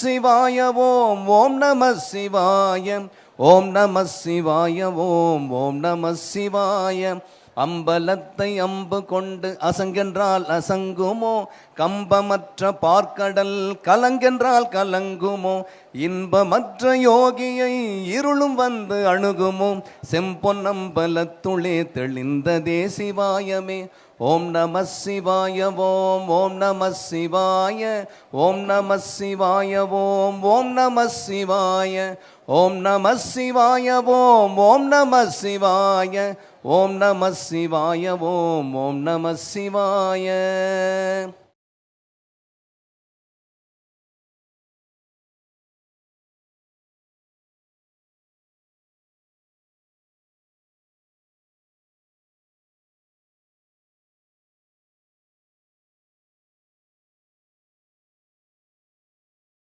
சிவாய ஓம் ஓம் நம சிவாய ஓம் நம சிவாய ஓம் ஓம் நம சிவாய. அம்பலத்தை அம்பு கொண்டு அசங்கென்றால் அசங்குமோ, கம்பமற்ற பார்க்கடல் கலங்கென்றால் கலங்குமோ, இன்பமற்ற யோகியை இருளும் வந்து அணுகுமோ, செம்பொன்னம்பலத்துளே தெளிந்ததே சிவாயமே. ஓம் நம சிவாய ஓம் ஓம் நம சிவாய ஓம் நம சிவாய ஓம் ஓம் நம சிவாய ஓம் நம சிவாய ஓம் ஓம் நம சிவாய ஓம் நம சிவாய ஓம் ஓம் நம சிவாய.